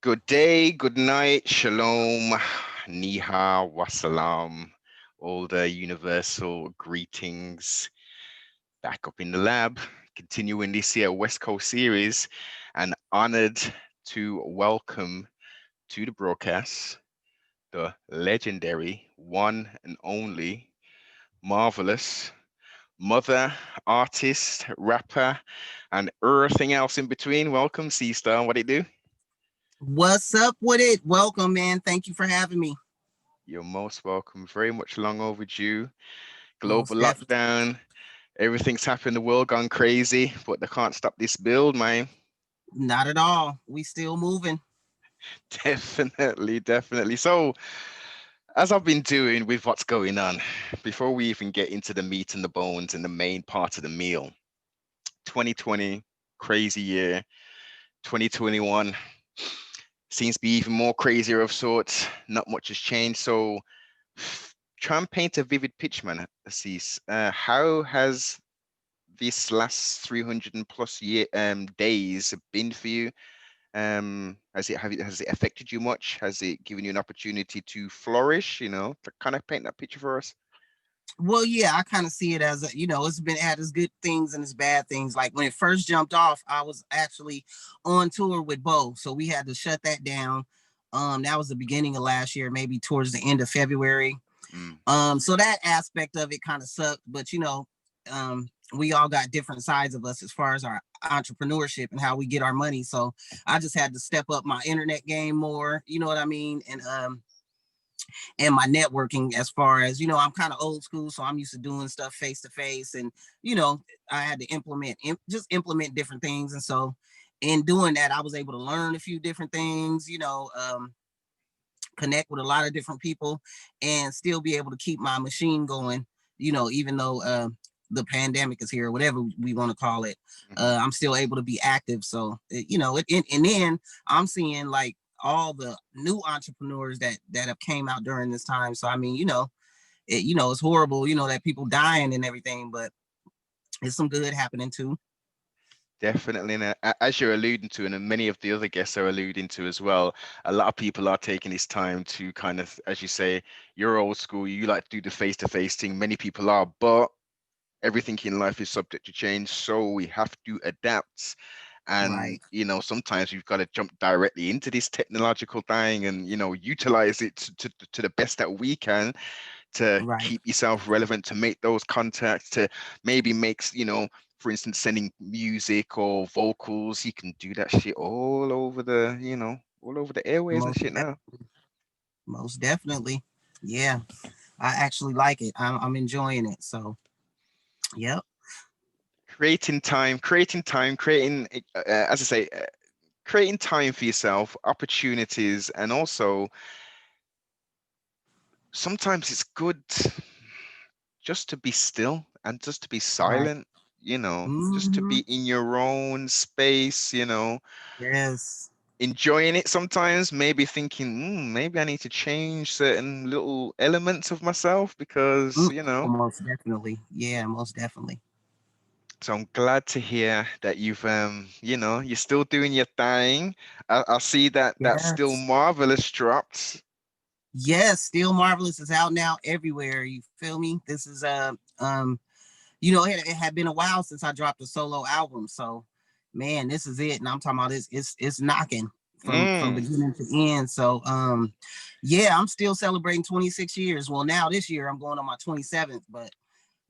Good day, good night, shalom, niha, wassalam, all the universal greetings. Back up in the lab, continuing this here West Coast series, and honored to welcome to the broadcast the legendary, one and only, marvelous mother, artist, rapper, and everything else in between. Welcome, C Star. What do you do? What's up with it? Welcome, man. Thank you for having me. You're most welcome. Very much long overdue. Global Most definitely. lockdown. Everything's happened. The world gone crazy, but they can't stop this build, man. Not at all. We still moving. Definitely, definitely. So, as I've been doing with what's going on, before we even get into the meat and the bones and the main part of the meal, 2020, crazy year. 2021 seems to be even more crazier of sorts. Not much has changed. So, try and paint a vivid picture, man. Assis. How has this last 300 and plus days been for you? Has it affected you much? Has it given you an opportunity to flourish? To kind of paint that picture for us. Well, yeah, I kind of see it as it's been had its good things and its bad things. Like when it first jumped off, I was actually on tour with Bo, so we had to shut that down. That was the beginning of last year, maybe towards the end of February. Mm, So that aspect of it kind of sucked, but we all got different sides of us as far as our entrepreneurship and how we get our money. So I just had to step up my internet game more, you know what I mean? And my networking as far as, I'm kind of old school, so I'm used to doing stuff face to face. And, you know, I had to implement different things. And so in doing that, I was able to learn a few different things, connect with a lot of different people and still be able to keep my machine going, even though the pandemic is here, whatever we want to call it. mhm. I'm still able to be active. So, and then I'm seeing like all the new entrepreneurs that have came out during this time. So, I mean, it's horrible, that people dying and everything, but it's some good happening too. Definitely. And as you're alluding to, and many of the other guests are alluding to as well, a lot of people are taking this time to kind of, as you say, you're old school, you like to do the face-to-face thing. Many people are, but everything in life is subject to change. So we have to adapt. And, Right. sometimes we've got to jump directly into this technological thing and, utilize it to the best that we can to Right. keep yourself relevant, to make those contacts, to maybe for instance, sending music or vocals. You can do that shit all over the airways and Most, shit now. most definitely. Yeah. I actually like it. I'm enjoying it. So, yep. As I say, creating time for yourself, opportunities, and also sometimes it's good just to be still and just to be Right. silent, just to be Hmm. in your own space, Yes. enjoying it sometimes, maybe thinking, maybe I need to change certain little elements of myself because, Most definitely. Yeah, most definitely. so I'm glad to hear that you're still doing your thing. I see that still Yes. marvelous dropped. Yes, Still Marvelous is out now everywhere. You feel me? This is it had been a while since I dropped a solo album. So man, this is it. And I'm talking about it's knocking from Mm, beginning to end. So yeah, I'm still celebrating 26 years. Well, now this year I'm going on my 27th, but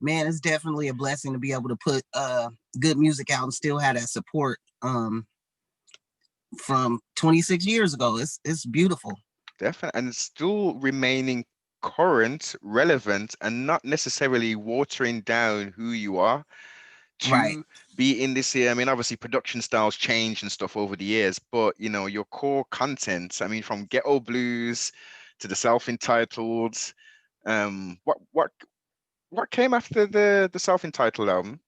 man, it's definitely a blessing to be able to put good music out and still have that support from 26 years ago. It's beautiful. definitely, and still remaining current, relevant, and not necessarily watering down who you are Right. to be in this here. I mean, obviously production styles change and stuff over the years, but your core content, I mean, from ghetto blues to the self-entitled, what came after the self-entitled album?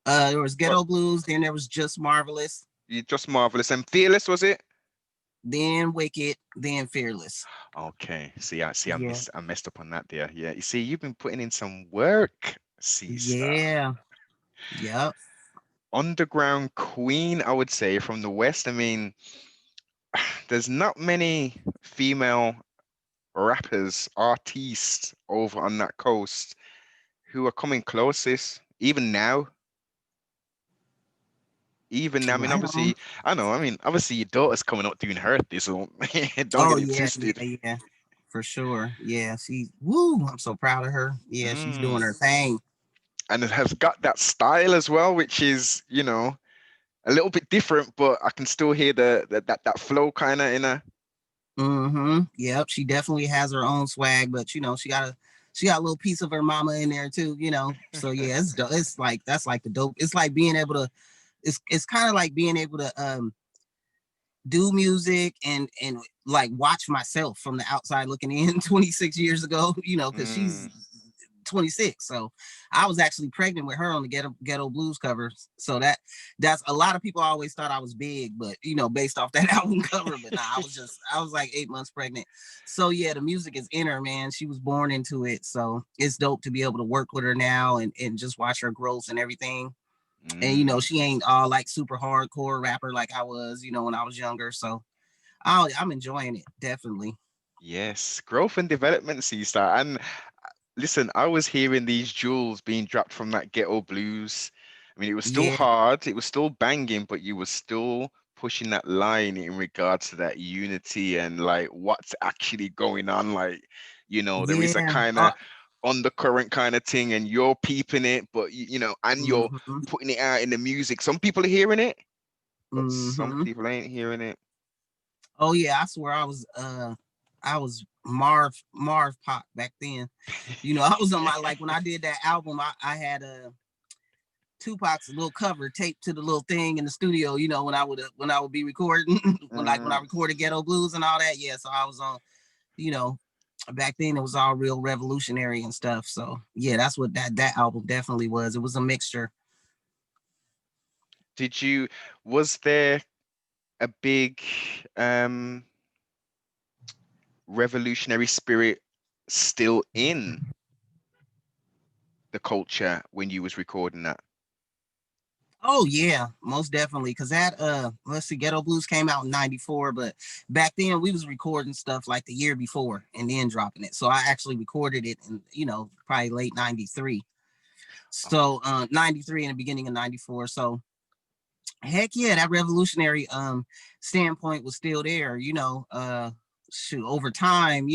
There was What Ghetto Blues, then there was Just Marvelous, you just marvelous and fearless, was it? then Wicked, then Fearless. Okay. See, Yeah. I messed up on that there. Yeah. You see, you've been putting in some work, sister. Yeah. Yep. Underground queen, I would say, from the West. I mean, there's not many female rappers, artists over on that coast who are coming closest. Even now, I mean, Right on. obviously, I know. I mean, obviously, your daughter's coming up doing her thing, so don't Oh get it yeah, twisted. yeah. For sure. Yeah, she woo, I'm so proud of her. Yeah, she's doing Mm. her thing. And it has got that style as well, which is, a little bit different, but I can still hear that flow kind of in her. Mm-hmm. Yep, she definitely has her own swag, but she got a little piece of her mama in there too. So yeah, it's like that's like the dope. It's like being able to it's kind of like being able to do music and like watch myself from the outside looking in 26 years ago, because she's Mm. 26. So I was actually pregnant with her on the ghetto blues cover. So that's a lot of people always thought I was big, but based off that album cover. But nah, I was like 8 months pregnant. So yeah, the music is in her, man. She was born into it. So it's dope to be able to work with her now and just watch her growth and everything. And Mm. she ain't all like super hardcore rapper like I was, when I was younger. So I'm enjoying it, definitely. Yes, growth and development, C-Star. And listen, I was hearing these jewels being dropped from that ghetto blues. I mean, it was still Yeah, hard, it was still banging, but you were still pushing that line in regards to that unity and like what's actually going on. Like, there is a yeah. kind of undercurrent kind of thing, and you're peeping it, but and you're Mm-hmm, putting it out in the music. Some people are hearing it, but some mm-hmm. people ain't hearing it. Oh yeah, I swear I was Marv Pop back then. I was on my like when I did that album, I had Tupac's little cover taped to the little thing in the studio, when I would be recording when I Mm. recorded Ghetto Blues and all that. Yeah, so I was on, you know, back then it was all real revolutionary and stuff. So yeah, that's what that album definitely was. It was a mixture. Did you, was there a big um revolutionary spirit still in the culture when you was recording that? Oh yeah, most definitely. Cause that let's see, Ghetto Blues came out in '94, but back then we was recording stuff like the year before and then dropping it. So I actually recorded it in, probably late '93. Oh, So 93 in the beginning of '94. So heck yeah, that revolutionary standpoint was still there, shoot, over time,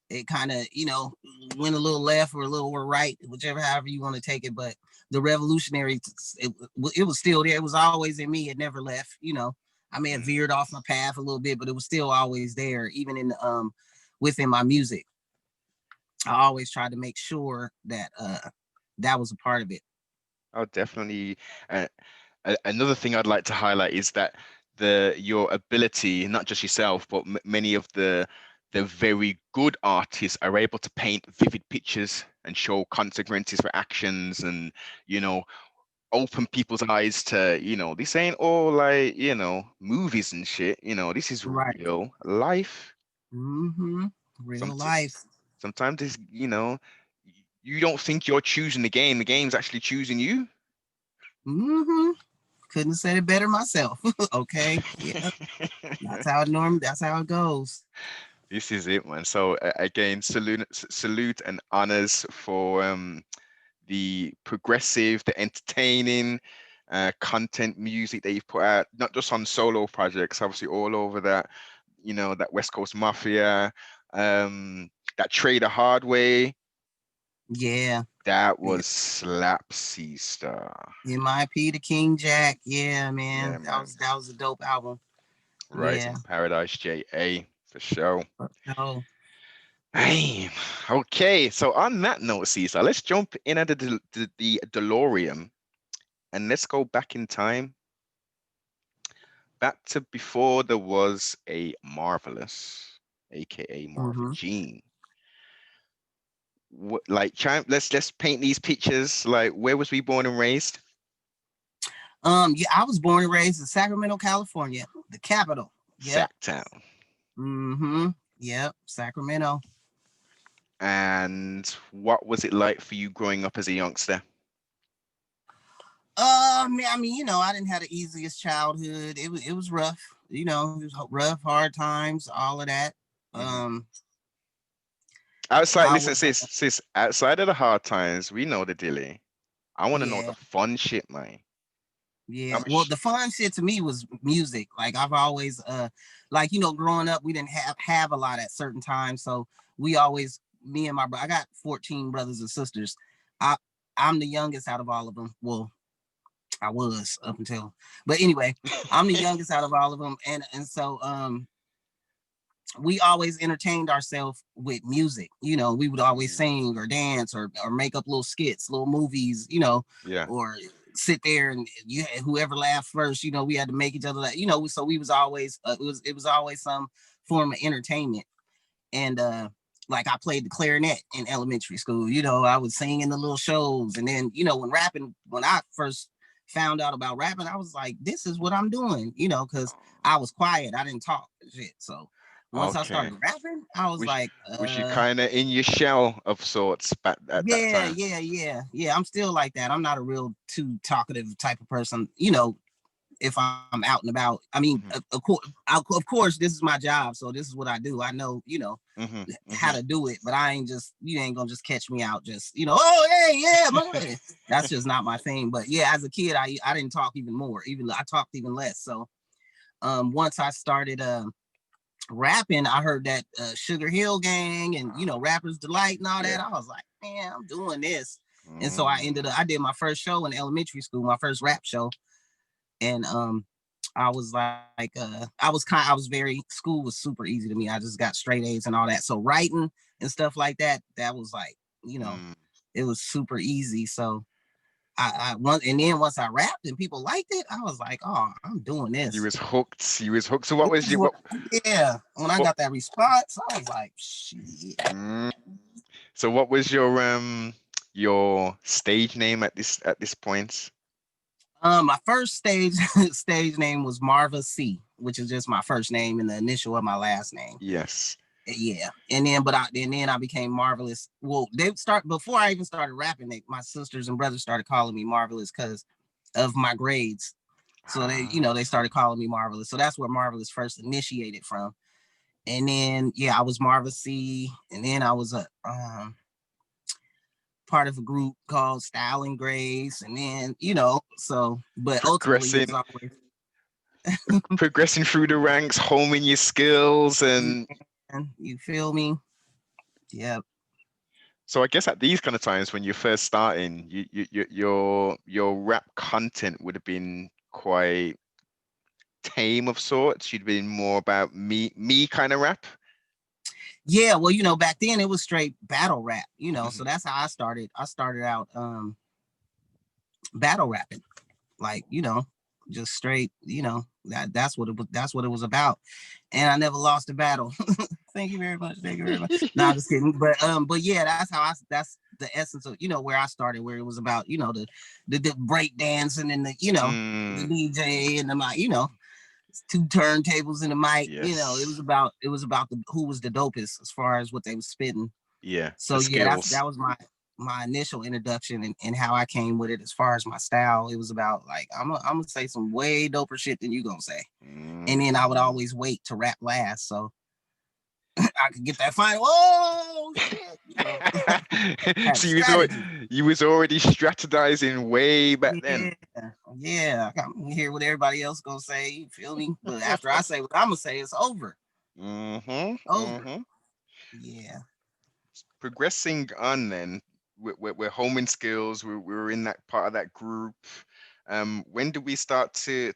it kind of went a little left or a little right, whichever however you want to take it. But the revolutionary, it was still there. It was always in me. It never left. I may have mm, veered off my path a little bit, but it was still always there, even in within my music. I always tried to make sure that that was a part of it. oh, definitely. Uh, Another thing I'd like to highlight is that your ability, not just yourself, but many of the very good artists are able to paint vivid pictures and show consequences for actions, and you know open people's eyes to, this ain't all like, movies and shit. This is Right. real life. Mm-hmm. Some Real life. Sometimes it's, you don't think you're choosing the game's actually choosing you. Mm-hmm. Couldn't have said it better myself. Okay. Yeah. That's how it goes. This is it, man. So again, salute and honors for the progressive, the entertaining content music that you've put out, not just on solo projects, obviously all over that, that West Coast Mafia, that Trader Hard Way, Yeah. that Yeah. was slap Star. MIP to King Jack. Yeah, man. Yeah, That man. was that was a dope album. Rise Yeah. in Paradise, JA, for sure. Oh, Hey, okay. So on that note, Caesar, let's jump in at the DeLorean and let's go back in time, back to before there was a Marvelous, aka Marvin mm-hmm. Jean. Like, let's paint these pictures. Like, where was we born and raised? Yeah, I was born and raised in Sacramento, California, the capital. Yep. Sacktown. Mm-hmm. Yep. Sacramento. And what was it like for you growing up as a youngster? Man, I mean, I didn't have the easiest childhood. It was rough. you know, rough, hard times, all of that. Hmm. Um, Outside, I listen, was, sis, outside of the hard times, we know the dilly. I want to know the yeah, fun shit, man. yeah. I'm a Well, sh- the fun shit to me was music. Like I've always, like you know, growing up, we didn't have a lot at certain times, so we always, me and my brother. I got 14 brothers and sisters. I I'm the youngest out of all of them. Well, I was up until, but anyway, I'm the youngest out of all of them, and so we always entertained ourselves with music. You know, we would always Mm, sing or dance or make up little skits, little movies, you know, yeah. or sit there and you whoever laughed first, you know, we had to make each other laugh, you know, so we was always it was always some form of entertainment. And like I played the clarinet in elementary school, you know, I was singing the little shows. And then, you know, when I first found out about rapping, I was like, this is what I'm doing, you know, because I was quiet. I didn't talk shit. So once I Okay. started rapping, I was Was like, was you kind of in your shell of sorts back at that yeah, time? yeah, yeah, yeah. I'm still like that. I'm not a real too talkative type of person, you know, if I'm out and about. I mean, Hmm. of course, this is my job, so this is what I do. I know, you know, Hmm. how Hmm. to do it, but I ain't just, you ain't gonna just catch me out just, you know, oh hey, yeah, man. That's just not my thing. But yeah, as a kid, I didn't talk even more. Even I talked even less. So once I started rapping, I heard that Sugar Hill Gang and you know Rappers Delight and all Yeah. that. I was like, man, I'm doing this. And so Mm. I did my first show in elementary school, my first rap show. And I was like, I was very, school was super easy to me. I just got straight A's and all that. So writing and stuff like that, that was like, you know, Mm. it was super easy. So and then once I rapped and people liked it, I was like, oh, I'm doing You this. was hooked. You was hooked. So This what was is your what, yeah. When I what? got that response, I was like, shit. Mm. So what was your stage name at this point? My first stage stage name was Marva C, which is just my first name and the initial of my last name. Yes. Yeah, and then I became Marvelous. Well, they start before I even started rapping. My sisters and brothers started calling me Marvelous because of my grades. So they Ah. started calling me Marvelous. So that's where Marvelous first initiated from. And then yeah, I was Marva C, and then I was a part of a group called Style and Grace, and then you know, so but ultimately it was Progressing always progressing through the ranks, homing your skills, and you feel me? Yeah. so I guess at these kind of times when you're first starting, your rap content would have been quite tame of sorts. You'd been more about me kind of rap. Yeah, well, you know, back then it was straight battle rap, you know, so Hmm. that's how I started. I started out battle rapping, like, you know, just straight, you know, that's what it was about. And I never lost a battle. Thank you very much. Thank you very much. No, I'm just kidding. But yeah, that's the essence of, you know, where I started, where it was about, you know, the break dancing and the, you know, the Mm, DJ and the mic, you know, two turntables in the mic, you know, yes. it was about who was the dopest as far as what they was spitting. Yeah. So The yeah, skills. that was my initial introduction and how I came with it as far as my style. It was about like I'm gonna say some way doper shit than you gonna say. And then I would Mm. always wait to rap last so I could get that final, oh shit, you know. Had a So strategy. you was already strategizing way back then. Yeah, yeah. I got to hear what everybody else gonna say, you feel me? But after I say what I'm gonna say, it's over. Mm-hmm. Over. Mm-hmm. Yeah. Progressing on then, we're homing skills. We're in that part of that group. When do we start to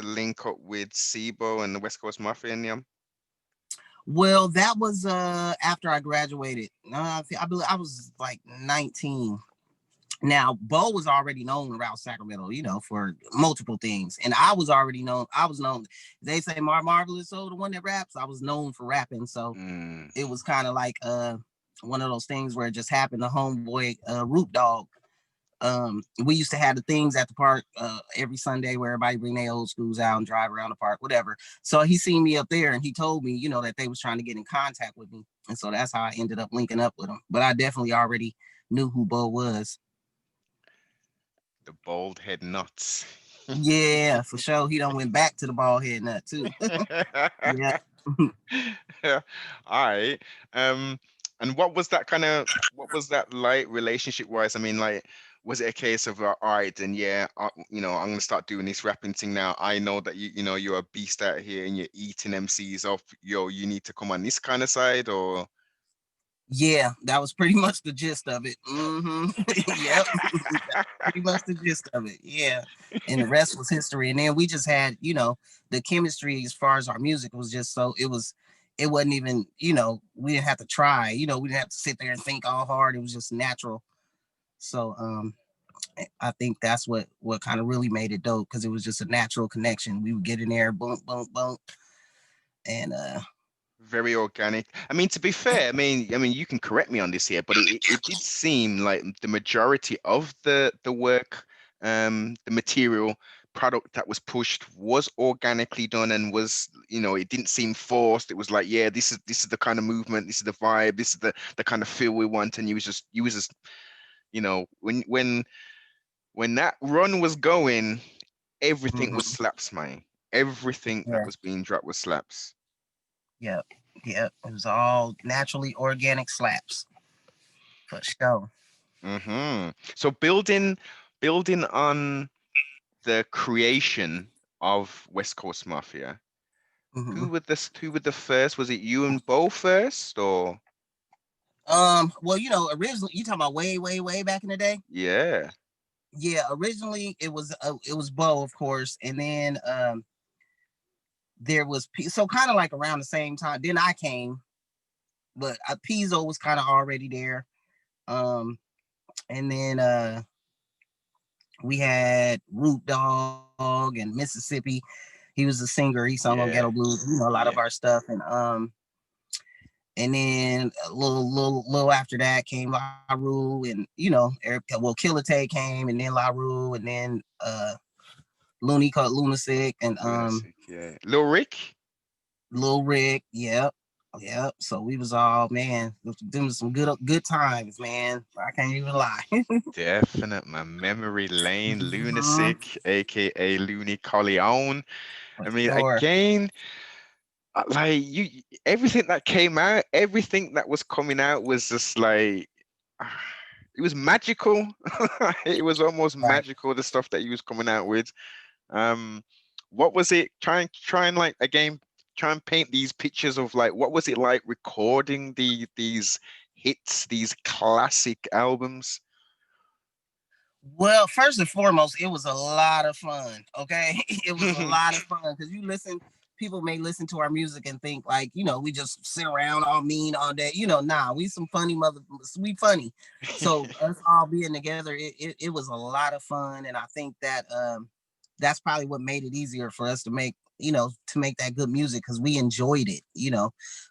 link up with SIBO and the West Coast Mafia and them? Well, that was after I graduated. I believe I was like 19. Now, Bo was already known around Sacramento, you know, for multiple things. And I was already known. I was known. They say Marvelous, so the one that raps, I was known for rapping. So Mm, it was kind of like one of those things where it just happened. The homeboy Root Dog. We used to have the things at the park every Sunday where everybody bring their old schools out and drive around the park, whatever. So he seen me up there and he told me, you know, that they was trying to get in contact with me. And so that's how I ended up linking up with him. But I definitely already knew who Bo was. the bald head nuts. Yeah, for sure. He done went back to the bald head nut too. Yeah. Yeah. All right. And what was that like relationship wise? I mean, like, was it a case of all right, then yeah, I'm gonna start doing this rapping thing now. I know that you're a beast out here and you're eating MCs off. Yo, you need to come on this kind of side, or Yeah, that was pretty much the gist of it. Yep. Pretty much the gist of it. Yeah. And the rest was history. And then we just had, the chemistry as far as our music was just so it wasn't even, we didn't have to try, we didn't have to sit there and think all hard. It was just natural. So I think that's what kind of really made it dope, because it was just a natural connection. We would get in there, boom, boom, boom. And very organic. I mean, to be fair, I mean, you can correct me on this here, but it did seem like the majority of the work, the material product that was pushed was organically done and was, it didn't seem forced. It was like, yeah, this is the kind of movement, this is the vibe, this is the kind of feel we want. And you was just, when that run was going, everything was mhm, slaps, man. Everything that yeah, was being dropped was slaps. yeah, yeah. It was all naturally organic slaps for sure. So building on the creation of West Coast Mafia, hmm who were the first? Was it you and Bo first, or Well, originally you talking about way, way, way back in the day. yeah? Yeah, originally it was Bo, of course, and then there was so kind of like around the same time. Then I came, but Pizzo was kind of already there. Um, and then we had Root Dog and Mississippi. He was a singer. He sung on Ghetto Yeah, Blues. A lot of yeah. our stuff, and then a little after that came La Rue, and Killer Tay came, and then La Rue, and then Looney called Lunatic, and Lunatic, yeah. Lil Rick, Lil Rick. Yep. Yep. So we was all, man, them was some good times, man. I can't even lie. definite. My memory lane, Mhm, Lunatic, aka Looney Corleone. for I mean, sure. again, like everything that came out, everything that was coming out was just like it was magical. It was almost Right. magical, the stuff that he was coming out with. Um, what was it? Try and like again, try and paint these pictures of like what was it like recording these hits, these classic albums. Well, first and foremost, it was a lot of fun. Okay, it was a lot of fun because people may listen to our music and think like, we just sit around all mean all day. Nah, we some funny we funny. So us all being together, it was a lot of fun, and I think that that's probably what made it easier for us to make that good music, because we enjoyed it.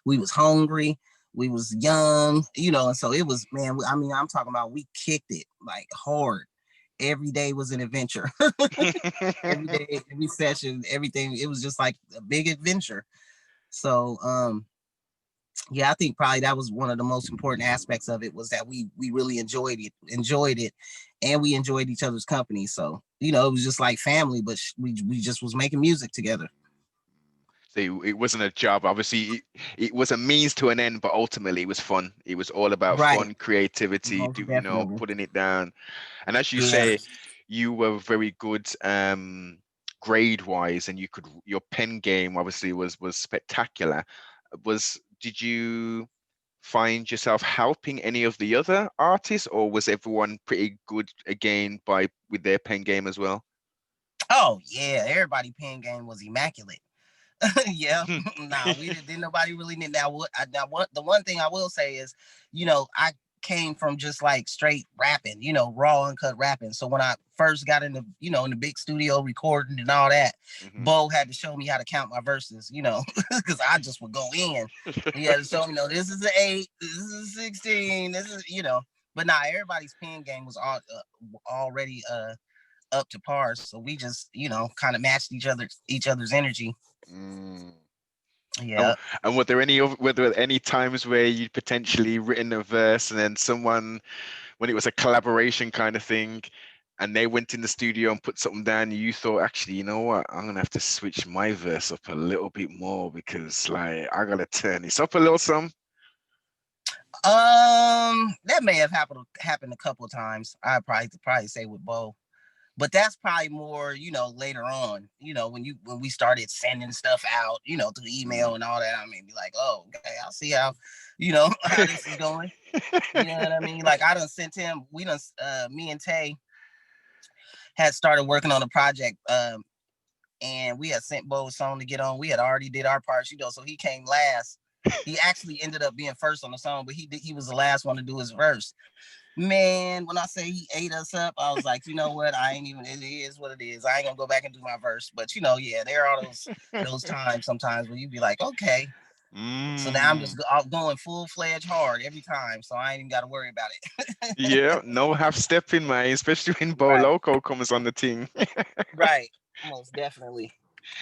We was hungry. We was young, and so it was, man. I mean, I'm talking about we kicked it like hard. Every day was an adventure. Every day, every session, everything. It was just like a big adventure. So yeah, I think probably that was one of the most important aspects of it, was that we really enjoyed it, and we enjoyed each other's company. So it was just like family, but we just was making music together. So it wasn't a job. Obviously, it was a means to an end, but ultimately it was fun. It was all about Right. fun, creativity, Most definitely. putting it down. And as you Yeah. say, you were very good grade wise, and your pen game obviously was spectacular. Did you find yourself helping any of the other artists, or was everyone pretty good again by with their pen game as well? Oh yeah, everybody pen game was immaculate. Yeah, nah, we didn't nobody really need. Now, the one thing I will say is, I came from just like straight rapping, raw uncut rapping. So when I first got in the big studio recording and all that, Mhm. Bo had to show me how to count my verses, because I just would go in. He had to show me, this is an 8, this is a 16, this is. But nah, everybody's pen game was already up to par. So we just, kind of matched each other's energy. Mm. And, Yeah. and were there any times where you'd potentially written a verse and then someone, when it was a collaboration kind of thing, and they went in the studio and put something down, and you thought, actually, you know what? I'm gonna have to switch my verse up a little bit more because like I gotta turn this up a little some. That may have happened a couple of times. I'd probably say with Bo. But that's probably more, later on, when we started sending stuff out, through email and all that. I mean, be like, oh, okay, I'll see how, how this is going. You know what I mean? Like I done sent him, me and Tay had started working on a project, and we had sent Bo a song to get on. We had already did our parts, so he came last. He actually ended up being first on the song, but he was the last one to do his verse. Man, when I say he ate us up, I was like, you know what? I ain't even. It is what it is. I ain't gonna go back and do my verse. But yeah, there are those times sometimes where you be like, okay. So now I'm just going full-fledged hard every time, so I ain't even got to worry about it. Yeah, no half stepping, man, especially when Bo Right. Loco comes on the team. Right. Most definitely.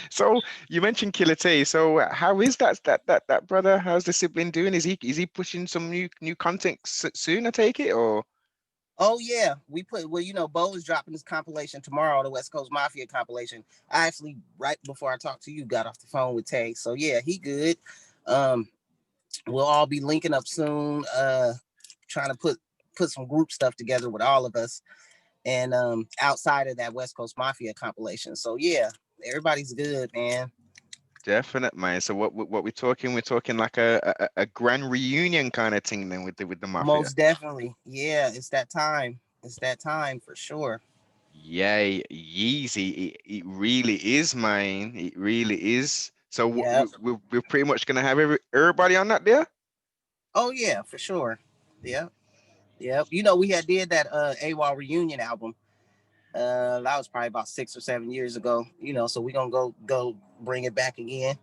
So you mentioned Killer Tay. So how is that brother? How's the sibling doing? Is he pushing some new content soon? I take it, or Oh yeah, Bo is dropping this compilation tomorrow, the West Coast Mafia compilation. I actually, right before I talked to you, got off the phone with Tay. So yeah, he good. Um, we'll all be linking up soon. Trying to put some group stuff together with all of us, and outside of that West Coast Mafia compilation. So yeah, everybody's good, man. definite, man? So what we're talking? We're talking like a grand reunion kind of thing then with the Mafia. Most definitely, yeah. It's that time. It's that time for sure. Yay, Yeezy. It really is, man. It really is. So Yeah. we're pretty much gonna have everybody on that there. Oh yeah, for sure. Yeah. Yep. We had did that AWOL reunion album. That was probably about 6 or 7 years ago. So we gonna go bring it back again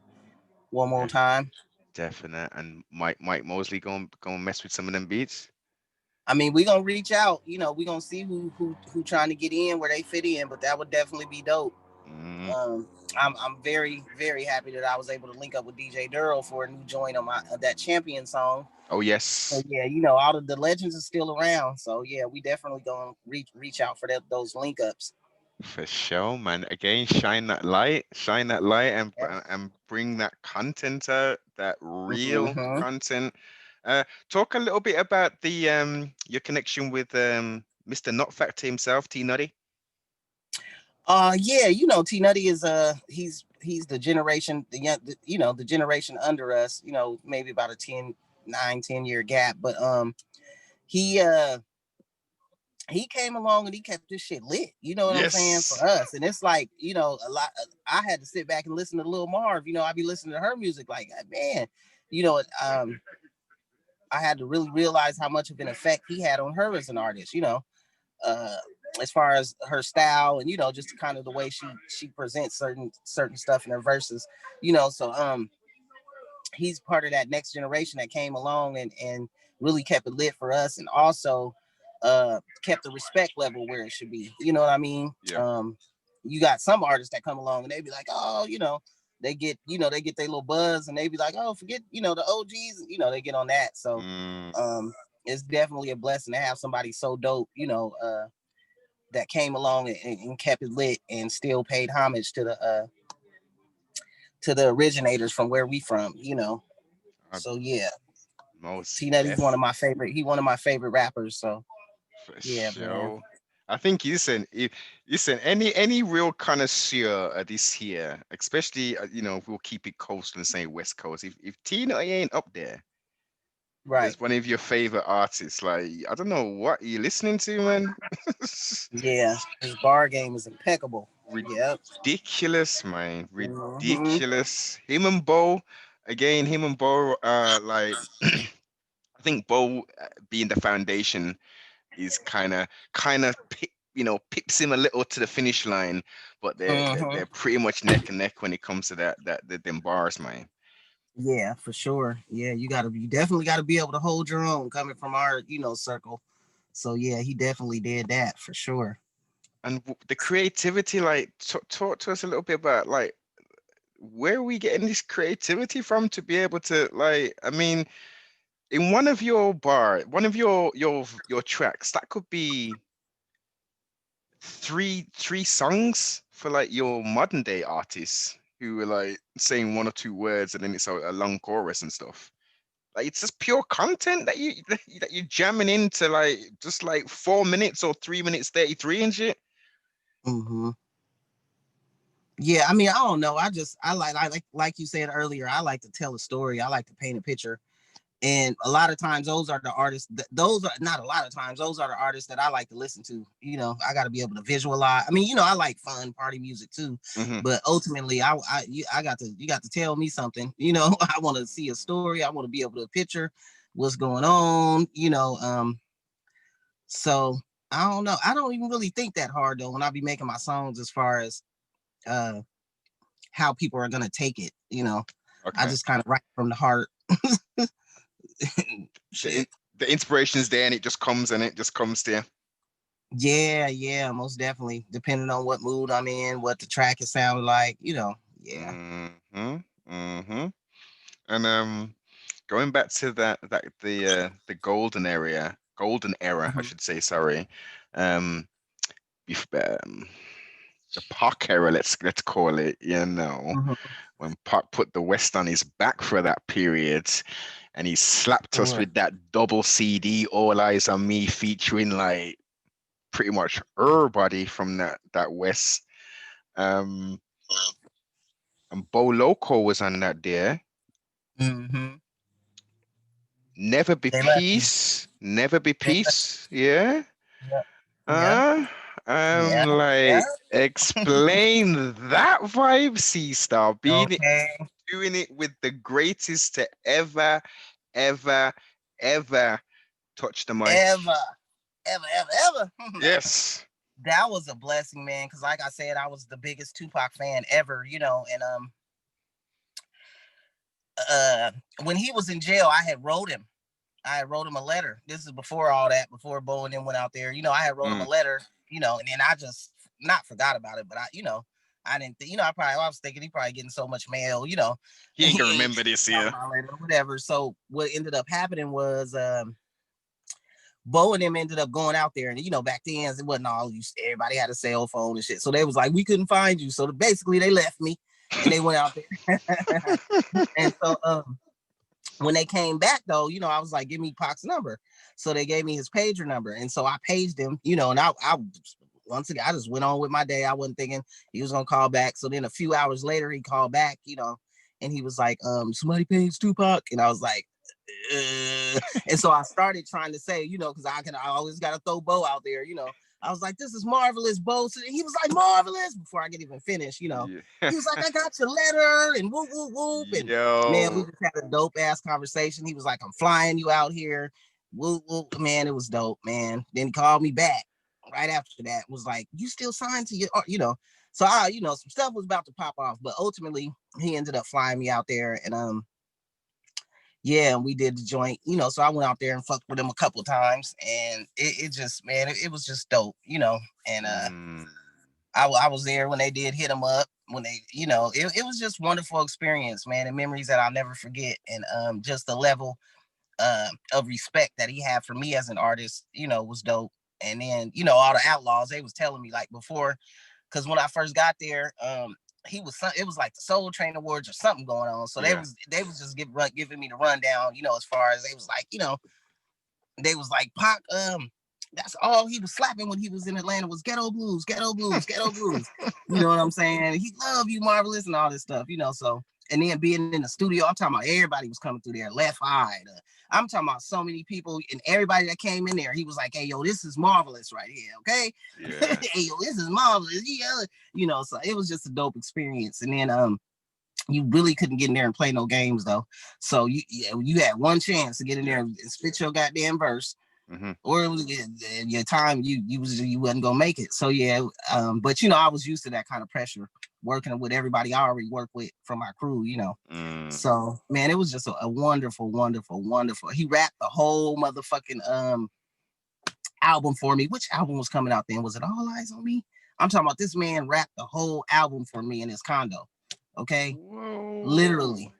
one more time. Definite. And Mike Mosley going mess with some of them beats. I mean, we gonna reach out. We gonna see who trying to get in where they fit in. But that would definitely be dope. Mm. I'm very very happy that I was able to link up with DJ Durrell for a new joint on my that Champion song. Oh So yes, yeah, all of the legends are still around. So yeah, we definitely gonna reach out for those link ups. for sure, man. Again, shine that light, and bring that content out, that real Mm-hmm. content. Talk a little bit about the your connection with Mr. Not Factor himself, T Nutty. Yeah, T Nutty is he's the generation, the generation under us, maybe about a 10 year gap. But he he came along and he kept this shit lit, you know what I'm saying, for Yes. us. And it's like, a lot I had to sit back and listen to Lil Marv, I'd be listening to her music like, man, you know, um I had to really realize how much of an effect he had on her as an artist, uh as far as her style and just kind of the way she presents certain stuff in her verses, so he's part of that next generation that came along and really kept it lit for us, and also kept the respect level where it should be, you know what I mean. Yeah. You got some artists that come along and they be like, oh, they get their little buzz and they be like, oh, forget, the OGs, they get on that. So Mm. it's definitely a blessing to have somebody so dope, that came along and kept it lit and still paid homage to the originators from where we from, Uh, so yeah, most T Nutty's one of def my favorite. He one of my favorite rappers. So for yeah, man. sure. I think listen, any real connoisseur this here, especially if we'll keep it coastal and say West Coast. If T Nutty ain't up there Right. as one of your favorite artists, like I don't know what you're listening to, man. Yeah. His bar game is impeccable. Yep. Ridiculous, man. Mm-hmm. Ridiculous. Him and Bo, like I think Bo being the foundation is kind of pips him a little to the finish line, but Mm-hmm. they're pretty much neck and neck when it comes to them bars, man. Yeah, for sure. Yeah, you definitely gotta be able to hold your own coming from our, circle. So yeah, he definitely did that for sure. And the creativity, like talk to us a little bit about like where are we getting this creativity from to be able to like, I mean, in one of your tracks, that could be three songs for like your modern day artists who were like saying one or two words and then it's a long chorus and stuff. Like it's just pure content that you're jamming into like just like 4 minutes or 3 minutes 33 and shit. Mm-hmm. Yeah, I mean, I don't know. I like you said earlier, I like to tell a story. I like to paint a picture. And a lot of times those are the artists those are not a lot of times, those are the artists that I like to listen to. I got to be able to visualize. I mean, I like fun party music too, Mm-hmm. but ultimately you got to tell me something. I want to see a story. I want to be able to picture what's going on. So I don't know. I don't even really think that hard though when I be making my songs as far as uh how people are gonna take it. I Okay. just kind of write from the heart. The, Shit. the inspiration's there and it just comes and it just comes to you. Yeah, most definitely. Depending on what mood I'm in, what the track is sounding like, yeah. Mm-hmm. Mm-hmm. And going back to the golden era, I Mhm. should say, sorry. Um, if, the Pac era, let's call it, Mhm. when Pac put the West on his back for that period, and he slapped us Sure. with that double CD, All Eyes on Me, featuring like pretty much everybody from that West. Um, and Bo Loco was on that there. Mm-hmm. Never Be They left me. Peace, Never Be They left. Peace, yeah. Yep. Yep. Uh, Yeah. Yeah. like explain that vibe, C Star, Okay. doing it with the greatest to ever, ever, ever touch the mic. Ever, ever. Yes. That was a blessing, man. Because like I said, I was the biggest Tupac fan ever. And uh, when he was in jail, I had wrote him a letter. This is before all that, before Bo and them went out there. I had wrote him a Mm. letter, and then I just not forgot about it, but I didn't think, I was thinking he probably getting so much mail, He ain't gonna he ain't remember this about year. my letter or whatever. So what ended up happening was Bo and them ended up going out there, and back then it wasn't all you. Everybody had a cell phone and shit, so they was like, we couldn't find you. So basically, they left me, and they went out there. And so when they came back though, I was like, give me Pac's number. So they gave me his pager number. And so I paged him, and I once again, I just went on with my day. I wasn't thinking he was gonna call back. So then a few hours later, he called back, and he was like, somebody paged Tupac. And I was like, and so I started trying to say, because I always gotta throw Bo out there, I was like, this is marvelous, Bo. So he was like, marvelous, before I could even finish, Yeah. he was like, I got your letter and whoop, whoop, whoop. And man, we Yo. just had a dope ass conversation. He was like, I'm flying you out here. Whoop, whoop. Man, it was dope, man. Then he called me back right after that, was like, you still signed to your. So some stuff was about to pop off, but ultimately he ended up flying me out there. And yeah, and we did the joint, so I went out there and fucked with him a couple of times, and it just, man, it was just dope, and Mm. I was there when they did hit him up, when they, it was just wonderful experience, man, and memories that I'll never forget. And just the level of respect that he had for me as an artist, was dope. And then, all the Outlaws, they was telling me like before, because when I first got there, it was like the Soul Train Awards or something going on. So Yeah. they was just giving me the rundown, as far as they was like, they was like, Pac, that's all he was slapping when he was in Atlanta was ghetto blues, ghetto blues, ghetto blues. You know what I'm saying? He loved you, Marvelous, and all this stuff, so. And then being in the studio, I'm talking about everybody was coming through there, Left Eye. I'm talking about so many people, and everybody that came in there, he was like, hey, yo, this is Marvelous right here, okay? Yeah. Hey, yo, this is Marvelous. Yeah. So it was just a dope experience. And then you really couldn't get in there and play no games though. So you had one chance to get in there Yeah. and spit your goddamn verse, Mm-hmm. or it was your time. You wasn't gonna make it. So yeah, but I was used to that kind of pressure, working with everybody I already worked with from my crew. Mm. So man, it was just a wonderful, wonderful, wonderful. He rapped the whole motherfucking album for me. Which album was coming out then? Was it All Eyes on Me? I'm talking about, this man rapped the whole album for me in his condo. Okay, Whoa. literally.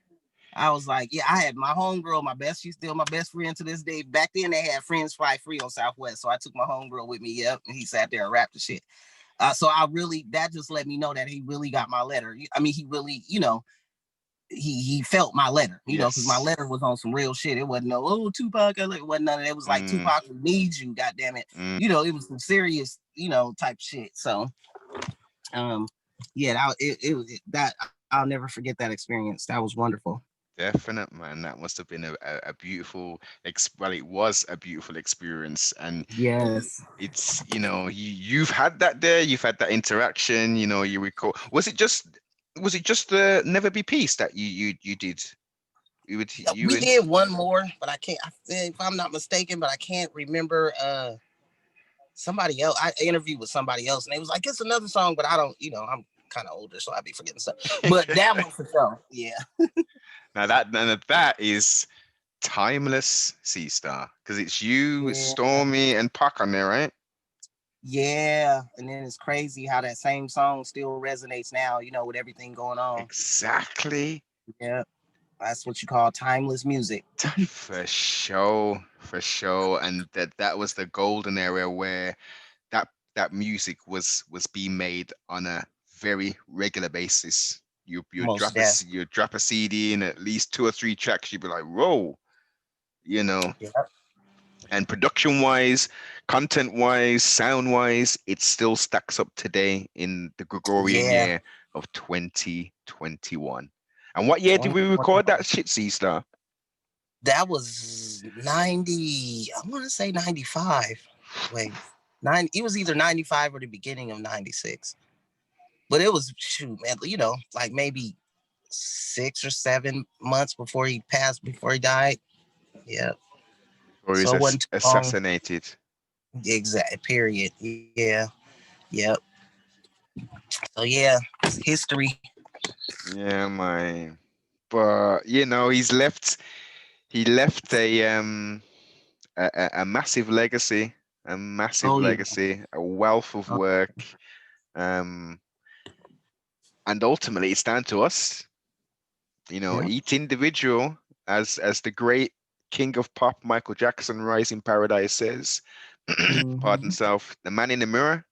I was like, yeah, I had my homegirl, she's still my best friend to this day. Back then they had Friends Fly Free on Southwest. So I took my homegirl with me. Yep. And he sat there and rapped the shit. So that just let me know that he really got my letter. I mean, he really, he felt my letter, because my Yes. letter was on some real shit. It wasn't Tupac. It wasn't none of it. It was like Tupac needs you, goddamn it. It was some serious, type shit. So, yeah, that I'll never forget that experience. That was wonderful. Definite, man. That must have been a beautiful well, it was a beautiful experience. And Yes. it's, you've had that there, you've had that interaction, you recall. Was it just the Never Be Peace that you did? We did one more, but I can't, if I'm not mistaken, but I can't remember somebody else. I interviewed with somebody else and they was like, it's another song, but I don't, I'm kind of older, so I'd be forgetting stuff. But that one for sure. Yeah. Now that is timeless, C Star, because it's you, Yeah. Stormy, and Pac on there, right? Yeah. And then it's crazy how that same song still resonates now, with everything going on. Exactly. Yeah. That's what you call timeless music. For sure, for sure. And that was the golden era where that music was being made on a very regular basis. You Most drop you drop a CD in at least 2 or 3 tracks, you'd be like, whoa, Yep. And production wise, content wise, sound wise, it still stacks up today in the Gregorian Yeah. year of 2021. And what year did we record that shit, C Star? That was 90, I want to say 95. Wait, it was either 95 or the beginning of 96. But it was, shoot, man, like maybe 6 or 7 months before he died. Yeah. Or is So it wasn't too long. assassinated? Exact period. Yeah. Yep. So yeah, it's history. Yeah, my. But he left a massive legacy, Oh yeah. a wealth of work. Um, and ultimately it's down to us, Yeah. each individual, as the great king of pop, Michael Jackson, Rise in Paradise says, pardon Mm-hmm. self, the man in the mirror.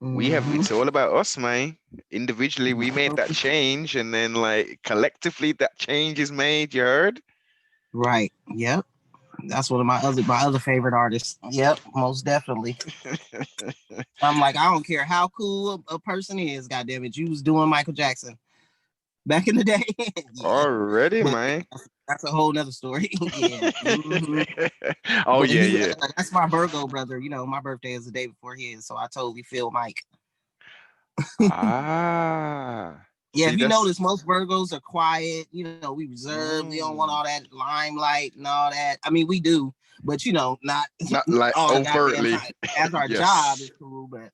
Mm-hmm. It's all about us, man. Individually, we made that change, and then like collectively, that change is made. You heard? Right. Yep. That's one of my other favorite artists. Yep, most definitely. I'm like, I don't care how cool a person is, goddamn it, you was doing Michael Jackson back in the day. Yeah. Already, But man. that's a whole nother story. Yeah. Mm-hmm. Oh But yeah, yeah. that's my Virgo brother. My birthday is the day before his, so I totally feel Mike. Ah, Yeah, see, if you that's notice, most Virgos are quiet. We reserve. They don't want all that limelight and all that. I mean, we do, but not not like all the goddamn overtly. time. As our job Yes. is cool, but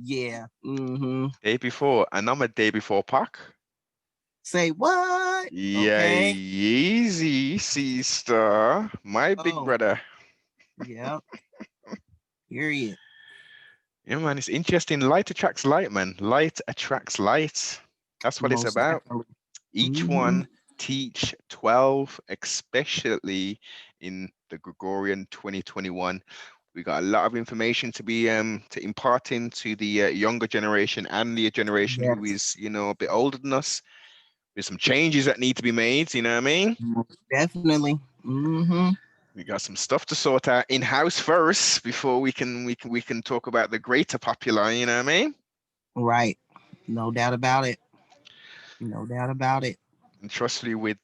yeah. Mm-hmm. Day before, and I'm a day before Pac. Say what? Yeah, Okay. easy, sister, my big Oh, brother. yeah. Period. Yeah, man, it's interesting. Light attracts light, man. Light attracts light. That's what it's Most about. definitely. Each Mm-hmm. one teach 12, especially in the Gregorian 2021. We got a lot of information to impart into the younger generation and the generation who Yes. is, a bit older than us. There's some changes that need to be made, you know what I mean? Most definitely. Mm-hmm. We got some stuff to sort out in-house first before we can talk about the greater popular, you know what I mean? Right. No doubt about it. No doubt about it. And trust me, with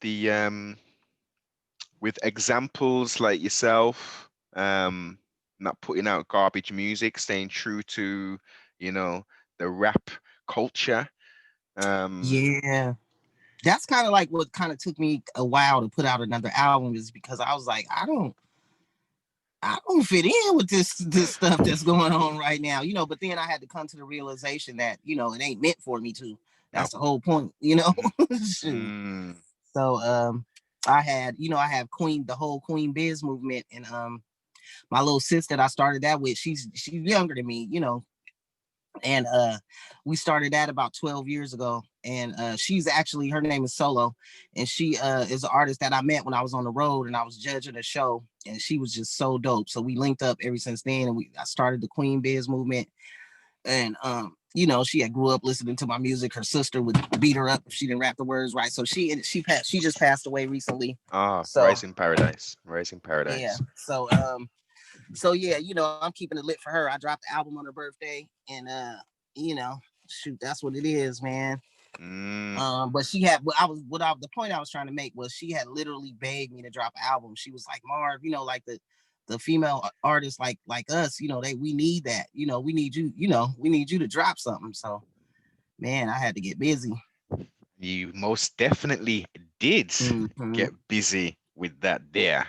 examples like yourself, not putting out garbage music, staying true to, the rap culture. Yeah. That's kind of like what kind of took me a while to put out another album, is because I was like, I don't fit in with this stuff that's going on right now, but then I had to come to the realization that, it ain't meant for me to. No. That's the whole point, Shoot. Mm, So I have the whole Queen Biz movement, and my little sis that I started that with, she's younger than me, And we started that about 12 years ago. And she's actually, her name is Solo, and she is an artist that I met when I was on the road and I was judging a show, and she was just so dope. So we linked up ever since then, and I started the Queen Biz movement. And you know, she had grew up listening to my music. Her sister would beat her up if she didn't rap the words right. So she just passed away recently. Ah, So Rising Paradise. Rising yeah. Paradise. So yeah, you know, I'm keeping it lit for her. I dropped the album on her birthday, and you know, shoot, that's what it is, man. Mm, But she had the point I was trying to make was she had literally begged me to drop an album. She was like, Marv, you know, like the female artists like us, you know, we need that. You know, we need you, you know, we need you to drop something. So man, I had to get busy. you most definitely did Mm-hmm. get busy with that there.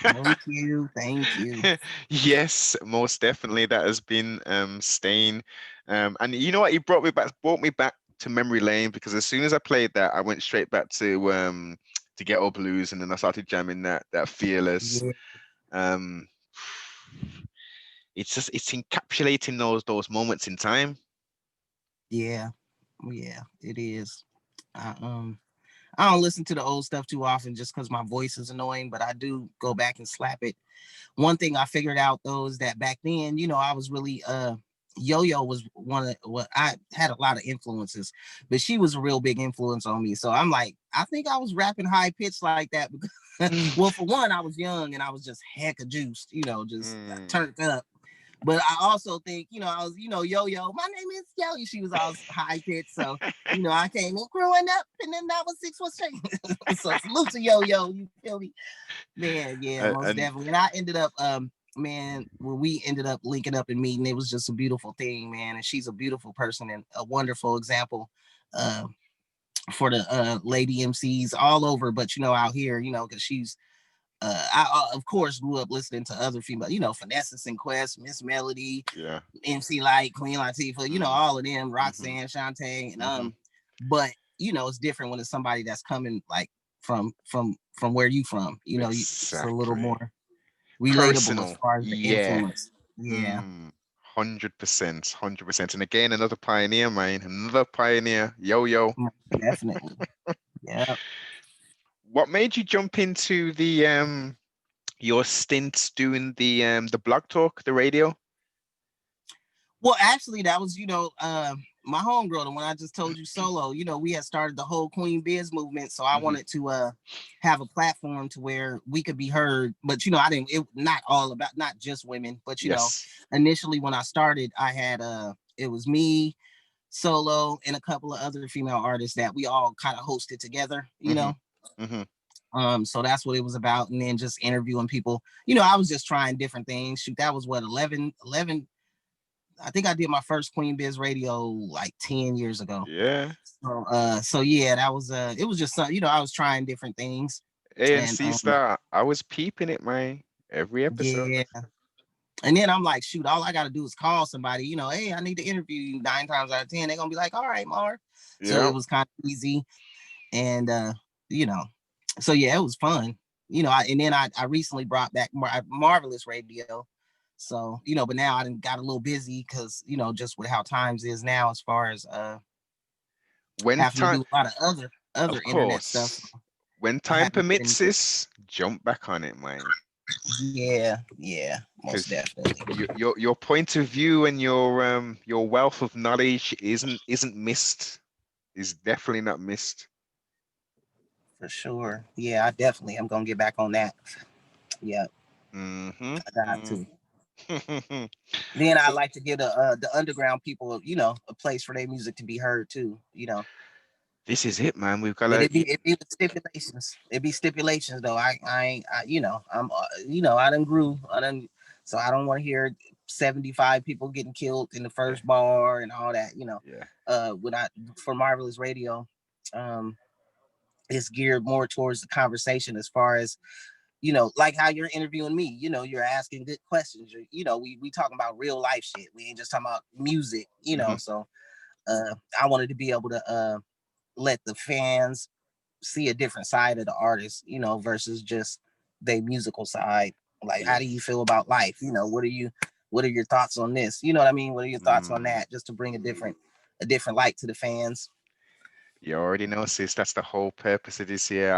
Thank you. Thank you. Yes, most definitely that has been staying. And you know what? You brought me back to memory lane, because as soon as I played that, I went straight back to Ghetto Blues, and then I started jamming that Fearless. Yeah, Um it's encapsulating those moments in time. yeah, yeah, it is. I, I don't listen to the old stuff too often just because my voice is annoying, but I do go back and slap it. One thing I figured out though is that back then, you know, I was really Yo-Yo was one of what I had a lot of influences, but she was a real big influence on me. So I'm like, I think I was rapping high pitched like that because well, for one, I was young and I was just hecka juiced, you know, just Mm. turned up. But I also think, you know, I was, you know, Yo-Yo, my name is Yo. She was all high pitched. So, you know, I came in growing up and then that was 6 was straight. So salute to Yo-Yo, you feel me? Man, yeah, most And definitely. And I ended up, man, when we ended up linking up and meeting, it was just a beautiful thing, man. And she's a beautiful person and a wonderful example uh, for the lady MCs all over, but, you know, out here, you know, because she's I of course grew up listening to other female, you know, Finesse and Quest, Miss Melody, yeah. MC Light, Queen Latifah, you know, Mm. all of them, Hmm. Roxanne, Shantae, and Hmm. but you know, it's different when it's somebody that's coming like from where you from, you know, it's a little Exactly. more relatable as Personal. far as the Yeah. influence. Yeah, Mm. 100%. 100%. And again, another pioneer, man. Another pioneer. Yo, yo. definitely. Yeah. What made you jump into the your stints doing the blog talk, the radio? Well, actually, that was, you know, my homegirl, the one I just told you solo, you know, we had started the whole Queen Biz movement. So I Hmm. wanted to have a platform to where we could be heard. But, you know, I didn't, it not all about, not just women, but, you know, Yes. initially when I started, I had, it was me, solo, and a couple of other female artists that we all kind of hosted together, you Hmm. know. Hmm. So that's what it was about. And then just interviewing people, you know, I was just trying different things. Shoot, that was what, 11. I think I did my first Queen Biz radio like 10 years ago. Yeah. So yeah, that was it was just something, you know, I was trying different things. And ANC Star. I was peeping it, man. Every episode. yeah. And then I'm like, shoot, all I gotta do is call somebody, you know, hey, I need to interview you 9 times out of 10. They're gonna be like, all right, Mar. So it Yep. was kind of easy. And you know, so yeah, it was fun. You know, and then I recently brought back Marvelous Radio. So, you know, but now I done got a little busy because, you know, just with how times is now as far as When having to time, do a lot of other of internet stuff. So course, when I time haven't been. permits this, jump back on it, man. Yeah, yeah, most Because definitely. your point of view and your wealth of knowledge isn't missed. Is definitely not missed. For sure. Yeah, I definitely am gonna get back on that. Yeah, Mm-hmm. I got Mm. to. Then I So like to get the underground people, you know, a place for their music to be heard too, you know. this is it, man. We've got But to. it be with stipulations. It be stipulations though. You know, I'm, you know, I done grew. I done, so I don't want to hear 75 people getting killed in the Yeah, first bar and all that. You know, yeah, when I for Marvelous Radio, um, it's geared more towards the conversation as far as, you know, like how you're interviewing me. You know, you're asking good questions. You know, we talking about real life shit. We ain't just talking about music. You hmm, know, so I wanted to be able to let the fans see a different side of the artist, you know, versus just their musical side. Like, how yeah. do you feel about life? You know, what are your thoughts on this? You know what I mean? What are your thoughts on Mm. that? Just to bring a different light to the fans. You already know, sis. That's the whole purpose of this year.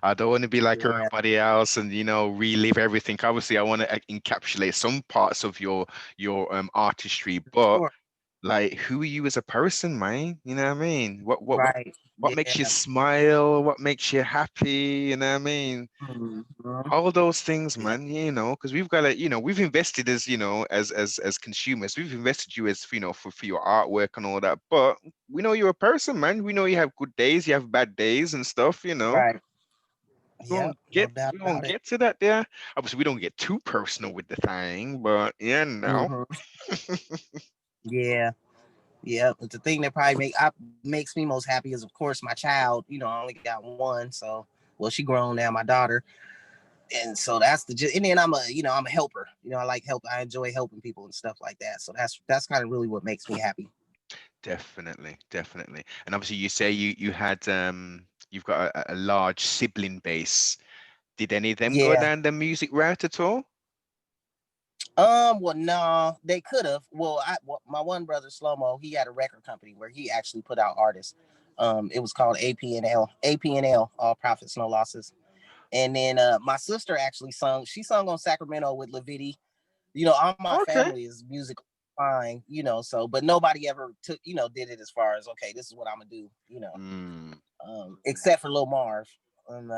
I don't want to be like Yeah, everybody else and relive everything. Obviously, I want to encapsulate some parts of your artistry, but sure. like, who are you as a person, man? You know what I mean? Right. What Yeah. makes you smile? What makes you happy? You know what I mean? Mhm. All those things, Yeah. man, because we've got to, we've invested as, as consumers, we've invested you as, for your artwork and all that. But we know you're a person, man. We know you have good days, you have bad days and stuff. Right. We Yep. don't No get doubt we don't about it. get to that there. Obviously, we don't get too personal with the thing, but yeah, no. Hmm. Yeah. Yeah. But the thing that probably makes me most happy is, of course, my child. I only got one, so well, she grown now, my daughter. And so that's and then I'm a helper. I like help. I enjoy helping people and stuff like that. So that's kind of really what makes me happy. Definitely, definitely. And obviously, you say you had you've got a large sibling base. Did any of them go Yeah. down the music route at all? Well, no, they could have. My one brother, Slomo, he had a record company where he actually put out artists. It was called APNL, All Profits No Losses. And then my sister actually sung. She sung on Sacramento with Leviti. All my Okay. family is music fine. So but nobody ever took did it as far as, okay, this is what I'm gonna do. Mm. Except for Lil Marv. And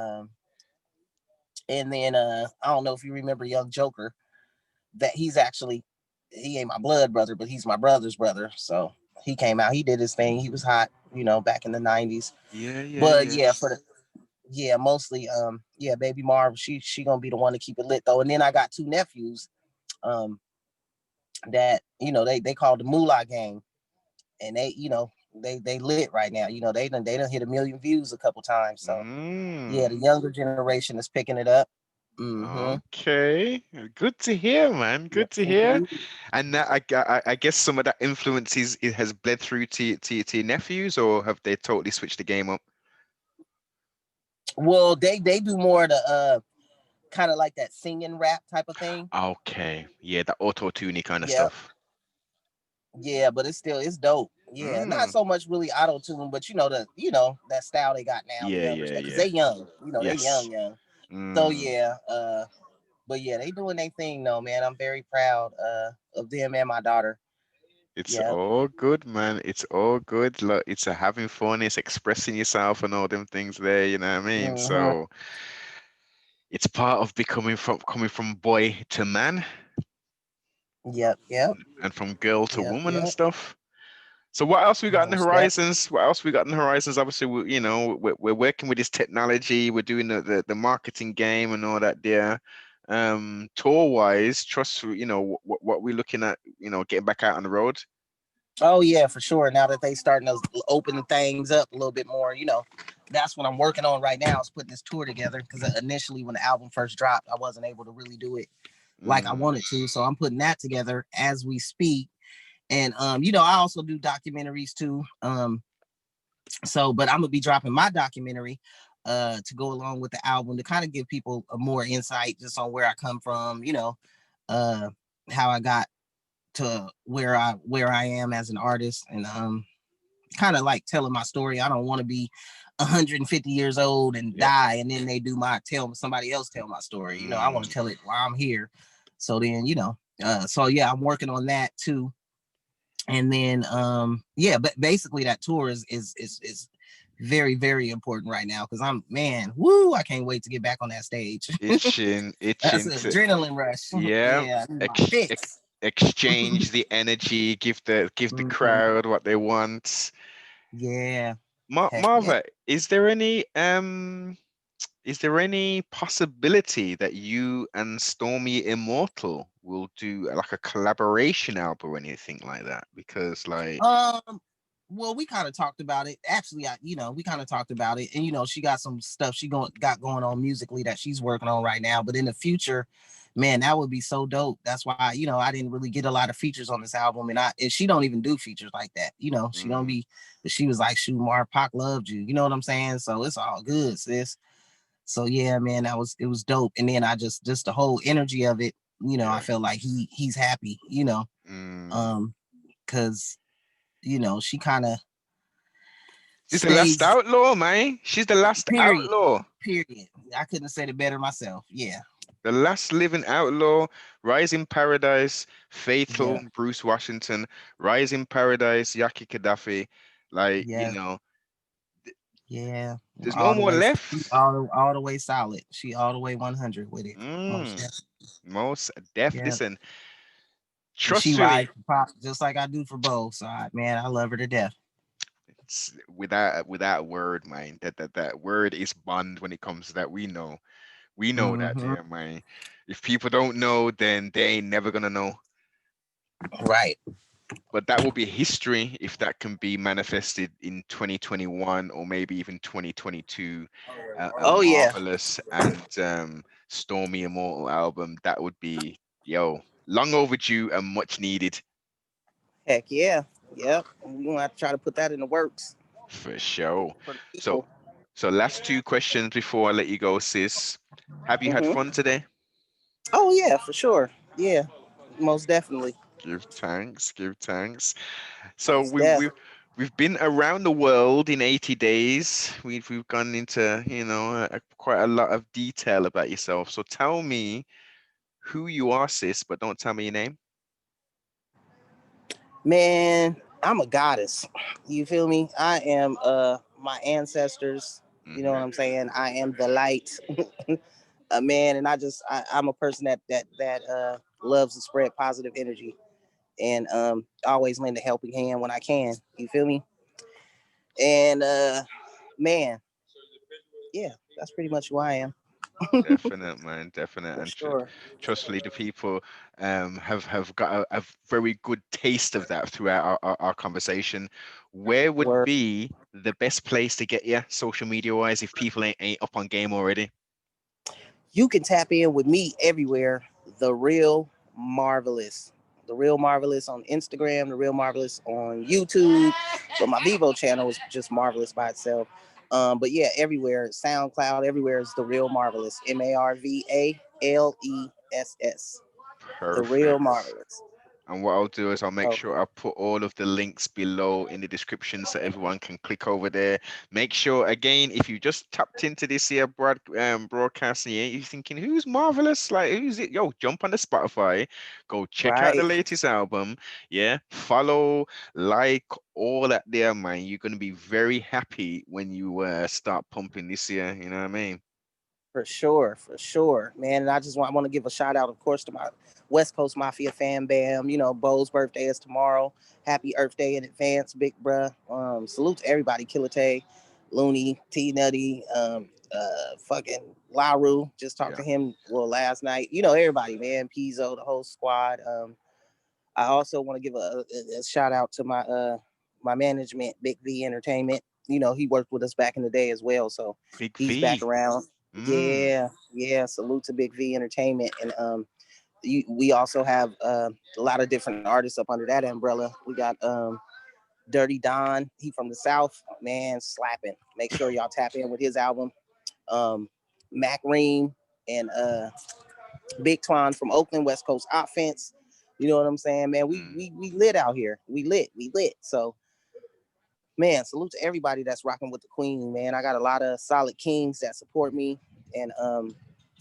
then I don't know if you remember Young Joker, that he ain't my blood brother, but he's my brother's brother. So he came out, he did his thing. He was hot, back in the 90s. Yeah, yeah, But yeah. yeah, mostly Baby Marv, she gonna be the one to keep it lit though. And then I got two nephews um that they call the Moolah Gang, and they lit right now. They done hit 1 million views a couple times. So yeah, the Mm. younger generation is picking it up. Mm-hmm. Okay. Good to hear, man. Good Yes, to hear. indeed. And that, I guess some of that influence it has bled through to your nephews, or have they totally switched the game up? Well, they do more of the kind of like that singing rap type of thing. Okay. Yeah, the auto-tuney kind of Yeah, stuff. yeah, but it's dope. Yeah, not Mm. so much really auto tune, but that style they got now, the Yeah, younger yeah, stuff, because yeah. they young. They Yes. young. So Mm. yeah, but yeah, they doing their thing though, man. I'm very proud of them and my daughter. It's Yeah. all good, man. It's all good. Look, it's a having fun, it's expressing yourself and all them things there, you know what I mean? Mm-hmm. So it's part of becoming from coming from boy to man Yep. Yep. and from girl to Yep. woman and Yep. stuff. So what else we got in the Most definitely. horizons? What else we got in the horizons? Obviously, we're working with this technology. We're doing the marketing game and all that there. Tour wise, trust what we're looking at. Getting back out on the road. Oh yeah, for sure. Now that they starting to open things up a little bit more, that's what I'm working on right now, is putting this tour together. Because initially, when the album first dropped, I wasn't able to really do it like I Mm, wanted to. So I'm putting that together as we speak. And I also do documentaries too. But I'm gonna be dropping my documentary to go along with the album, to kind of give people a more insight just on where I come from, uh how I got to where I am as an artist, and kind of like telling my story. I don't want to be 150 years old and yep. die, and then they do somebody else tell my story. I want to Mm, tell it while I'm here. So then, so yeah, I'm working on that too. And then yeah, but basically that tour is very, very important right now, because I can't wait to get back on that stage. itching, That's itching an to adrenaline rush. yeah. Yeah, I need my Ex ex fix. exchange the energy. Give the Mhm. crowd what they want. Yeah, heck yeah. Marva, is there any possibility that you and Stormy Immortal will do like a collaboration album or anything like that? Because like, Um, well, we kind of talked about it. Actually, we kind of talked about it, and she got some stuff got going on musically that she's working on right now. But in the future, man, that would be so dope. That's why I didn't really get a lot of features on this album, and she don't even do features like that. She don't mm, be. But she was like, "Shoot, Mark Pac loved you." You know what I'm saying? So it's all good, sis. So yeah, man, it was dope. And then I just the whole energy of it. I Yeah. feel like he's happy, Mm. because she kind of She's the last stays. outlaw, man. She's the last Period. outlaw. Period. I couldn't have said it better myself. Yeah. The last living outlaw, Rise in Paradise, Faithful, Yeah. Bruce Washington, Rise in Paradise, Yaki Gaddafi. Like, Yeah. Yeah. there's no All the more way. left. All the way solid. She all the way 100 with it. Most Mm, definitely. most def. Yeah. Listen, And she rides trustfully, for Pop just like I do for Bo. So man, I love her to death. without a word, man. That word is bond when it comes to that. We know that, Hmm. yeah, man. If people don't know, then they ain't never gonna know. Right. But that will be history if that can be manifested in 2021 or maybe even 2022. A Oh yeah. marvelous and stormy immortal album that would be long overdue and much needed Heck yeah. Yep. We gonna have to try to put that in the works for sure. for the So, people. so last two questions before I let you go, sis. Have you had Hmm. fun today? Oh yeah, for sure. Yeah. Most definitely. Give thanks, give thanks. So Most we def. we we've been around the world in 80 days. We've gone into, quite a lot of detail about yourself. So tell me who you are, sis, but don't tell me your name. Man, I'm a goddess. You feel me? I am my ancestors. You know Hmm. what I'm saying? I am the light. A man, and I'm a person that loves to spread positive energy and always lend a helping hand when I can. You feel me? And man, yeah, that's pretty much who I am. Definite, man, definite. For And sure. trustfully, the people have got a very good taste of that throughout our conversation. Where would Word. be the best place to get you social media wise if people ain't up on game already? You can tap in with me everywhere. The Real Marvelous. The Real Marvelous on Instagram, The Real Marvelous on YouTube. But my Vivo channel is just Marvelous by itself. But yeah, everywhere, SoundCloud, everywhere is The Real Marvelous. Marvelless. The Real Perfect. Marvelous. And what I'll do is I'll make So, sure I put all of the links below in the description so everyone can click over there. Make sure, again, if you just tapped into this here broadcast and you're thinking, who's Marvelous? Like, who's it? Yo, jump on the Spotify, go check out the right. latest album. Yeah, follow, like, all that there, man. You're going to be very happy when you start pumping this year. You know what I mean? For sure, man. And I want to give a shout out, of course, to my West Coast Mafia fan bam. Bo's birthday is tomorrow. Happy Earth Day in advance, big bruh. Salute to everybody, Killer Tay, Looney, T Nutty, fucking Laru. Just talked Yeah. to him last night. Everybody, man. Pizzo, the whole squad. I also want to give a shout out to my management, Big V Entertainment. He worked with us back in the day as well, so Big he's back V. around. Mm, Yeah, yeah. Salute to Big V Entertainment, and we also have a lot of different artists up under that umbrella. We got Dirty Don. He from the South, man, slapping. Make sure y'all tap in with his album. Mac Ream and Big Twan from Oakland, West Coast Offense. You know what I'm saying, man? We mm. we we lit out here. We lit. So, man, salute to everybody that's rocking with the Queen, man. I got a lot of solid kings that support me and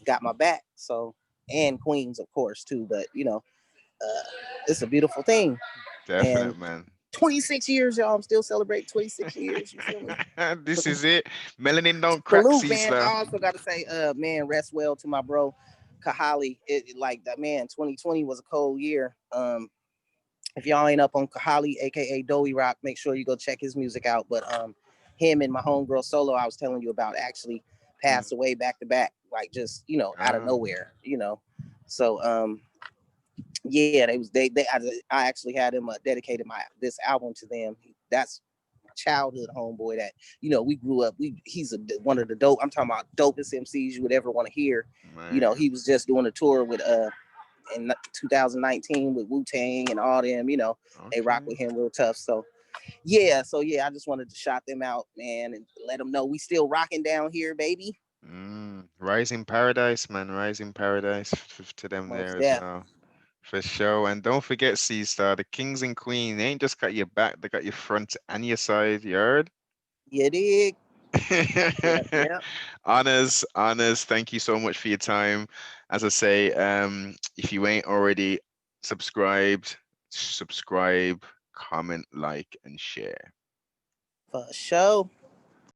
got my back. So, and queens, of course, too. But it's a beautiful thing. And Definite, man. 26 years, y'all. I'm still celebrating 26 years. You feel me? This is it. Melanin don't crack, Salute, man. Cecil. I also got to say, man, rest well to my bro Kahali. Like that, man. 2020 was a cold year. If y'all ain't up on Kahali, aka Doey Rock, make sure you go check his music out. But him and my homegirl Solo, I was telling you about, actually Mm. passed away back to back, like just out of Ah, nowhere. So yeah, I actually had him dedicated this album to them. That's my childhood homeboy that we grew up. He's one of the dope. I'm talking about dopest MCs you would ever want to hear. man. He was just doing a tour with in 2019 with Wu Tang and all them. They rock Okay. with him real tough. So yeah, I just wanted to shout them out, man, and let them know we still rocking down here, baby. Rising Paradise, man. Rising Paradise to them Most there as deaf. well. For sure. And don't forget, C-Star, the kings and queen, they ain't just got your back, they got your front and your side, you heard? You dig? Yep, yep. Honors, thank you so much for your time. As I say, if you ain't already subscribed, subscribe, comment, like, and share. For sure.